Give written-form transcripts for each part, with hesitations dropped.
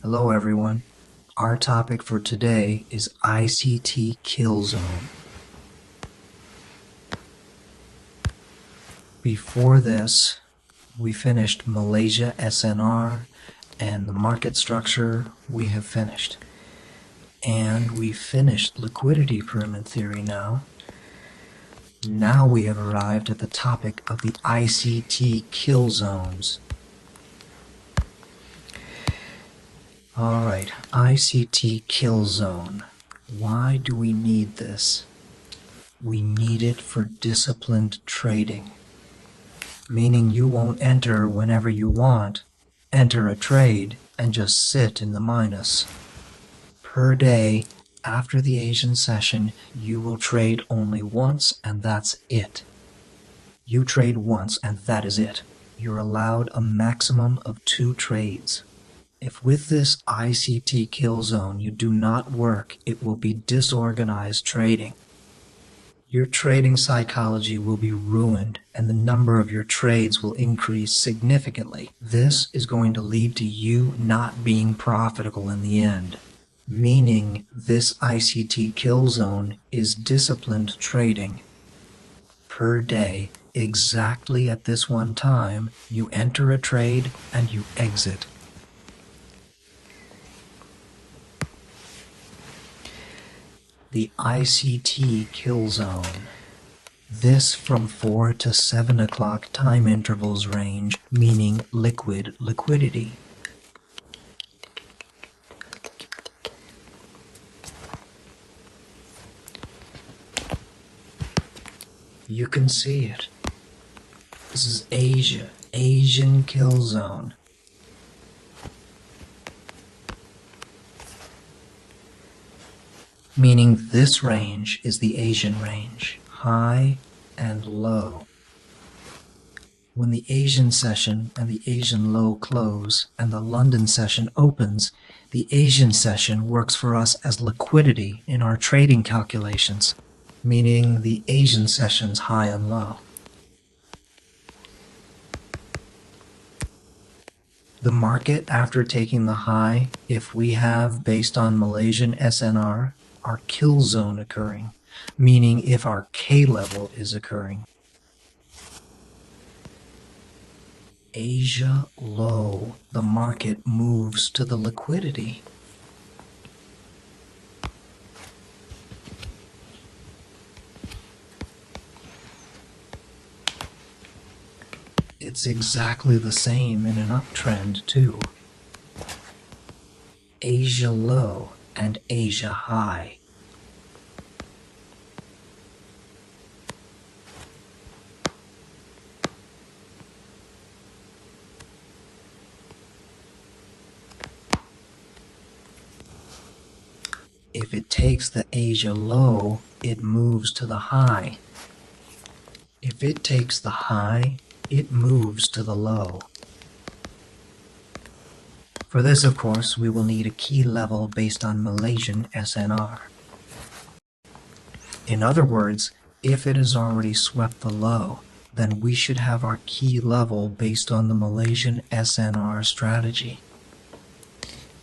Hello everyone. Our topic for today is ICT kill zone. Before this, we finished Malaysia SNR and the market structure we have finished. And we finished liquidity pyramid theory now. Now we have arrived at the topic of the ICT kill zones. Alright, ICT kill zone. Why do we need this? We need it for disciplined trading. Meaning you won't enter whenever you want, enter a trade, and just sit in the minus. Per day, after the Asian session, you will trade only once and that's it. You trade once and that is it. You're allowed a maximum of 2 trades. If with this ICT kill zone you do not work, it will be disorganized trading. Your trading psychology will be ruined and the number of your trades will increase significantly. This is going to lead to you not being profitable in the end. Meaning this ICT kill zone is disciplined trading. Per day, exactly at this one time, you enter a trade and you exit. The ICT kill zone. This from 4 to 7 o'clock time intervals range, meaning liquid liquidity. You can see it. This is Asia, Asian kill zone. Meaning this range is the Asian range, high and low. When the Asian session and the Asian low close and the London session opens, the Asian session works for us as liquidity in our trading calculations, meaning the Asian session's high and low. The market after taking the high, if we have based on Malaysian SNR, our kill zone occurring, meaning if our K level is occurring. Asia low, the market moves to the liquidity. It's exactly the same in an uptrend too. Asia low and Asia high. If it takes the Asia low, it moves to the high. If it takes the high, it moves to the low. For this, of course, we will need a key level based on Malaysian SNR. In other words, if it has already swept the low, then we should have our key level based on the Malaysian SNR strategy.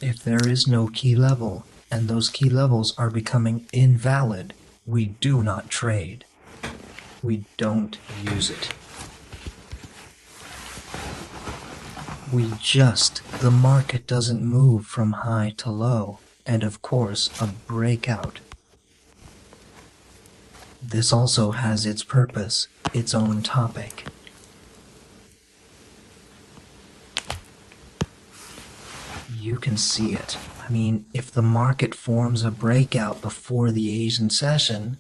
If there is no key level, and those key levels are becoming invalid, we do not trade. We don't use it. The market doesn't move from high to low, and of course a breakout. This also has its purpose, its own topic. You can see it. I mean, if the market forms a breakout before the Asian session,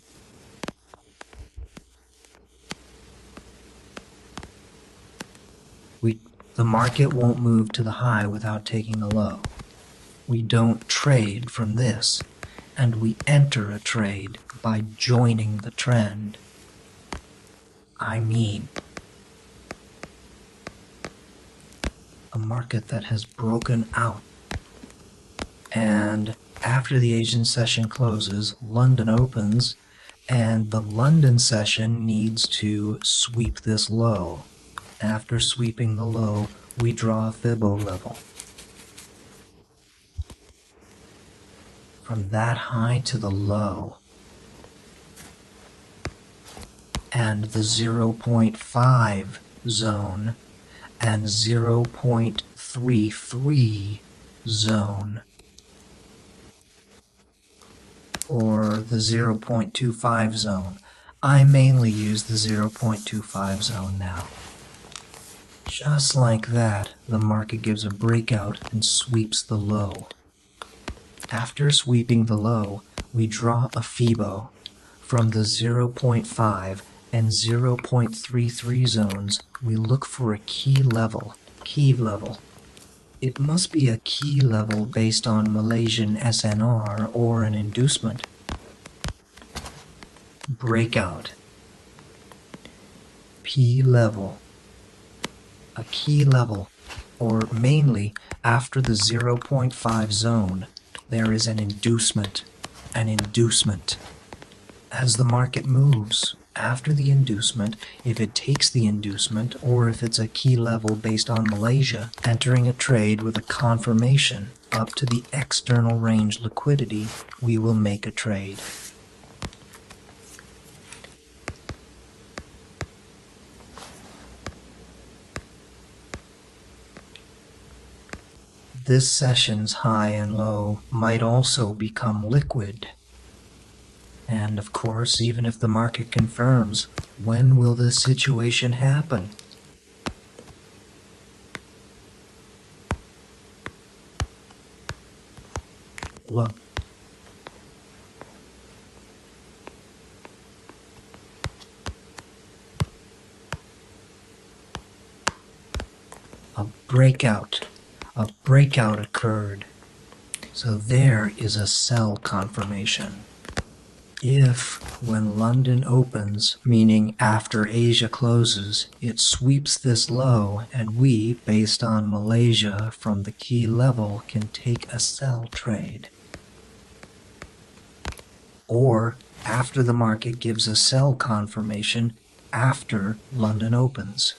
the market won't move to the high without taking a low. We don't trade from this, and we enter a trade by joining the trend. I mean, a market that has broken out. And after the Asian session closes, London opens, and the London session needs to sweep this low. After sweeping the low, we draw a Fibbo level. from that high to the low, and the 0.5 zone and 0.33 zone, or the 0.25 zone. I mainly use the 0.25 zone now. Just like that, the market gives a breakout and sweeps the low. After sweeping the low, we draw a Fibo. From the 0.5 and 0.33 zones, we look for a key level. It must be a key level based on Malaysian SNR or an inducement. Breakout. P level. A key level, or mainly after the 0.5 zone, there is an inducement. As the market moves, after the inducement, if it takes the inducement, or if it's a key level based on Malaysia, entering a trade with a confirmation up to the external range liquidity, we will make a trade. This session's high and low might also become liquid. And of course, even if the market confirms, when will this situation happen? Look. A breakout occurred. So there is a sell confirmation. If, when London opens, meaning after Asia closes, it sweeps this low, and we, based on Malaysia from the key level, can take a sell trade. Or after the market gives a sell confirmation after London opens,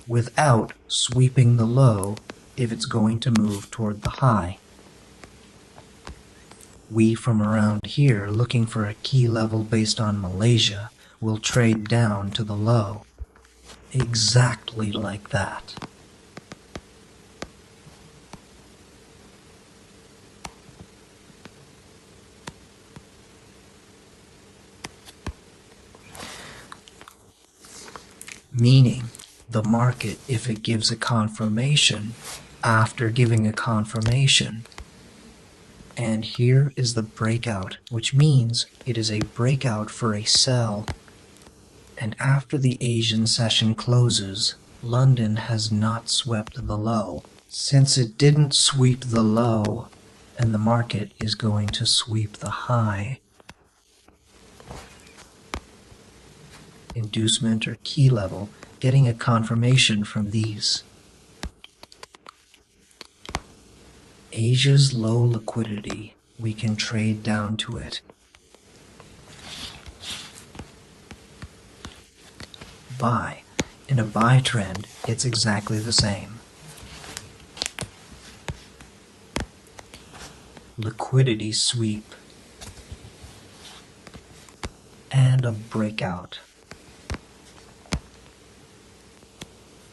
without sweeping the low if it's going to move toward the high. We from around here, looking for a key level based on Malaysia, will trade down to the low. Exactly like that. Meaning, the market, if it gives a confirmation, after giving a confirmation, and here is the breakout, which means it is a breakout for a sell. And after the Asian session closes, London has not swept the low. Since it didn't sweep the low, and the market is going to sweep the high. Inducement or key level, getting a confirmation from these. Asia's low liquidity, we can trade down to it. Buy. In a buy trend, it's exactly the same. Liquidity sweep. And a breakout.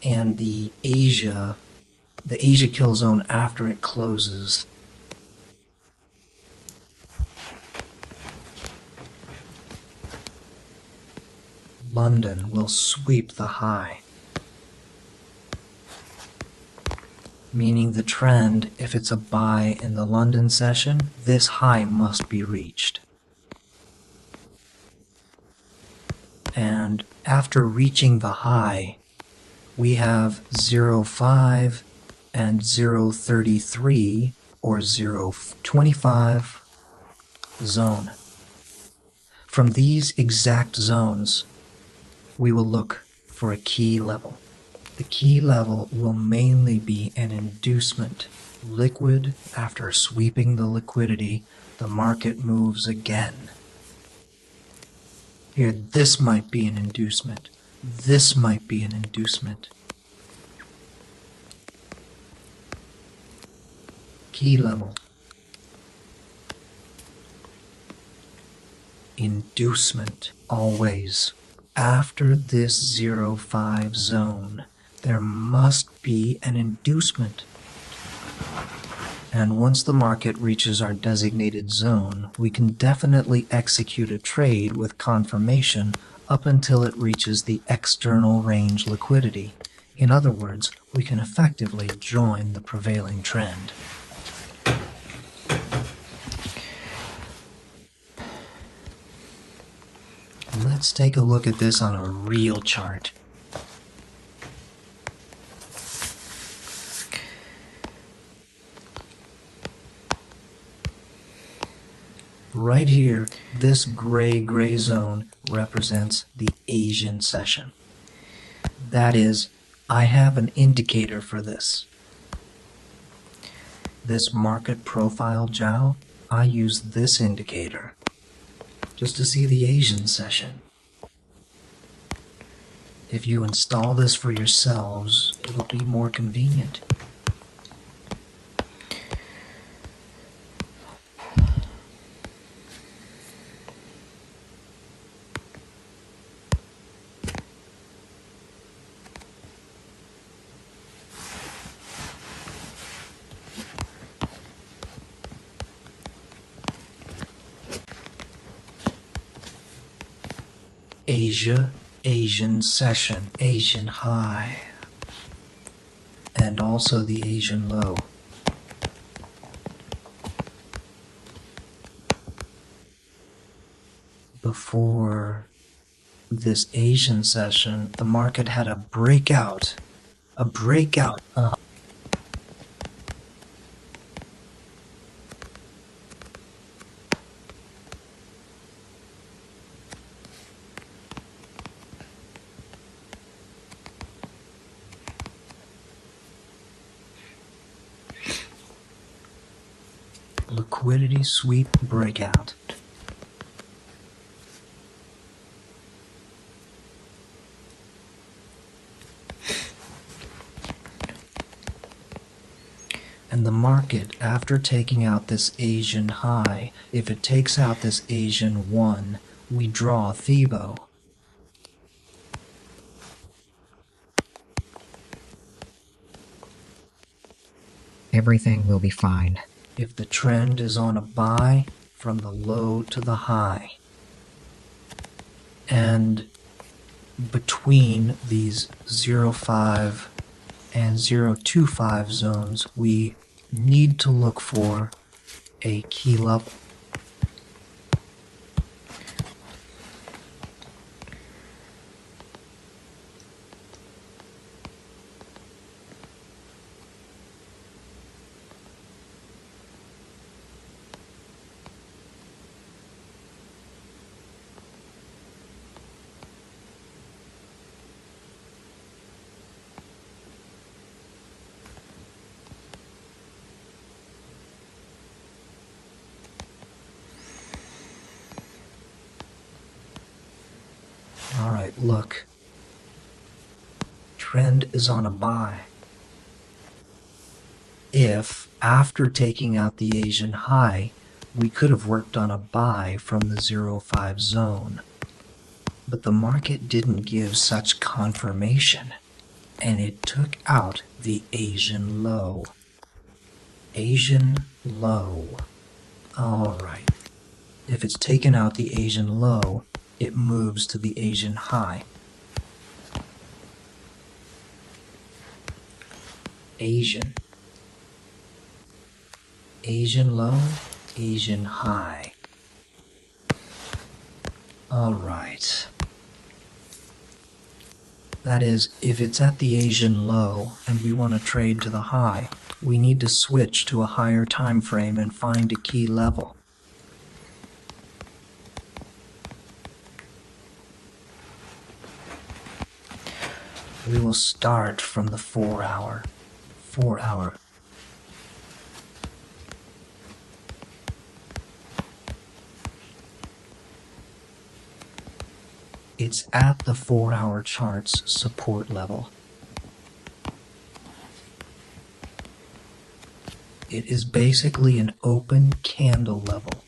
And the Asia kill zone after it closes. London will sweep the high. Meaning the trend, if it's a buy in the London session, this high must be reached. And after reaching the high, we have 0.5 and 0.33 or 0.25 zone. From these exact zones, we will look for a key level. The key level will mainly be an inducement. Liquid, after sweeping the liquidity, the market moves again. Here, this might be an inducement. This might be an inducement. Key level. inducement. Always. After this 0-5 zone, there must be an inducement. And once the market reaches our designated zone, we can definitely execute a trade with confirmation up until it reaches the external range liquidity. In other words, we can effectively join the prevailing trend. Let's take a look at this on a real chart. Right here, this gray zone represents the Asian session. That is, I have an indicator for this. This market profile jowl, I use this indicator just to see the Asian session. If you install this for yourselves, it'll be more convenient. Asia, Asian session, Asian high, and also the Asian low. Before this Asian session, the market had a breakout. Liquidity sweep breakout. And the market, after taking out this Asian high, if it takes out this Asian 1, we draw Thebo. Everything will be fine. If the trend is on a buy from the low to the high, and between these 0-5 and 0-2-5 zones, we need to look for a key level. Alright, look. Trend is on a buy. If, after taking out the Asian high, we could have worked on a buy from the 0-5 zone. But the market didn't give such confirmation, and it took out the Asian low. Asian low. Alright. If it's taken out the Asian low, it moves to the Asian high. Asian low, Asian high. Alright. That is, if it's at the Asian low and we want to trade to the high, we need to switch to a higher time frame and find a key level. We will start from the 4 hour. It's at the 4-hour chart's support level. It is basically an open candle level.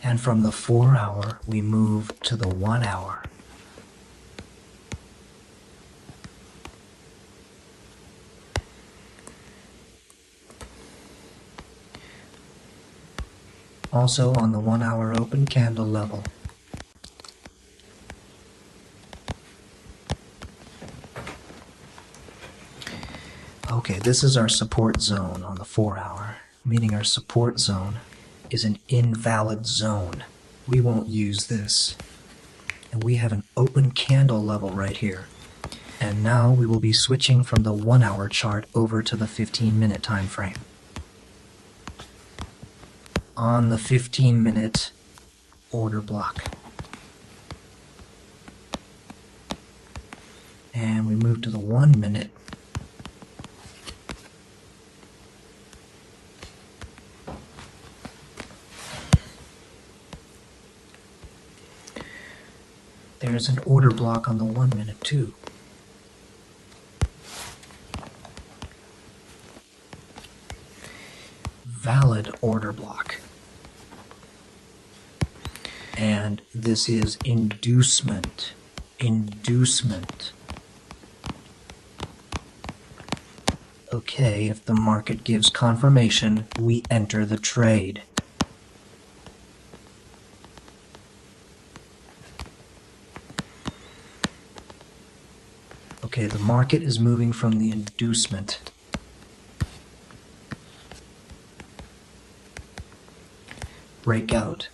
And from the 4 hour, we move to the 1 hour. Also on the 1 hour open candle level. Okay, this is our support zone on the 4 hour, meaning our support zone is an invalid zone. We won't use this. And we have an open candle level right here. And now we will be switching from the 1 hour chart over to the 15-minute time frame. On the 15-minute order block. And we move to the 1 minute. There's an order block on the 1 minute too. Valid order block. And this is inducement. Inducement. Okay, if the market gives confirmation, we enter the trade. Okay, the market is moving from the inducement. Breakout.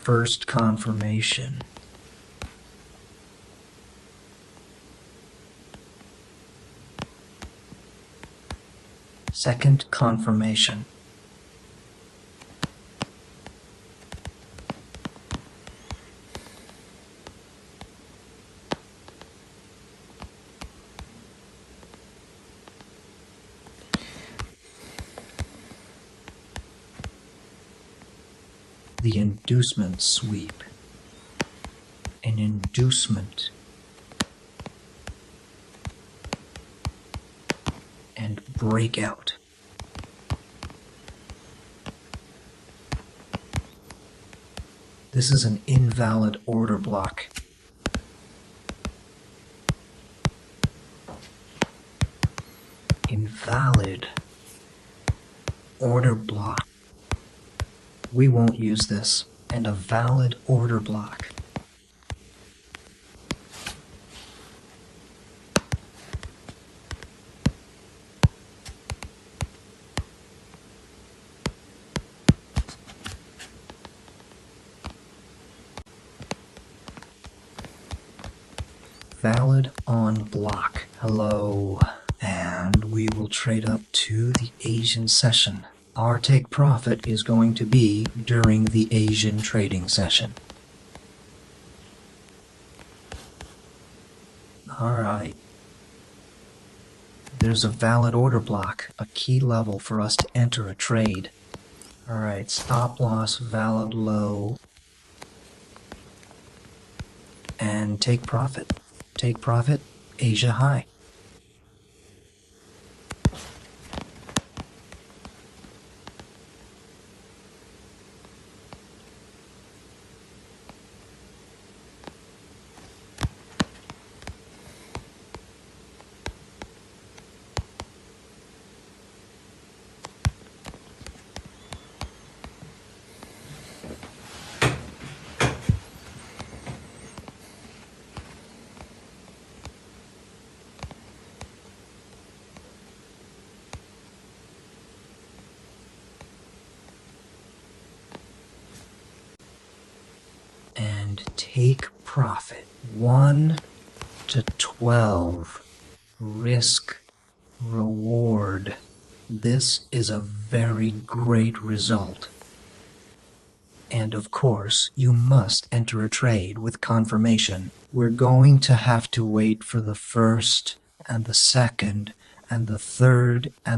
First confirmation. Second confirmation. The inducement sweep. An inducement. And breakout. This is an invalid order block. Invalid order block. We won't use this. And a valid order block. Valid on block. Hello. And we will trade up to the Asian session. Our take profit is going to be during the Asian trading session. Alright. There's a valid order block, a key level for us to enter a trade. Alright, stop loss, valid low. And take profit. Take profit, Asia high. And take profit. 1 to 12. Risk reward. This is a very great result. And of course, you must enter a trade with confirmation. We're going to have to wait for the first and the second and the third and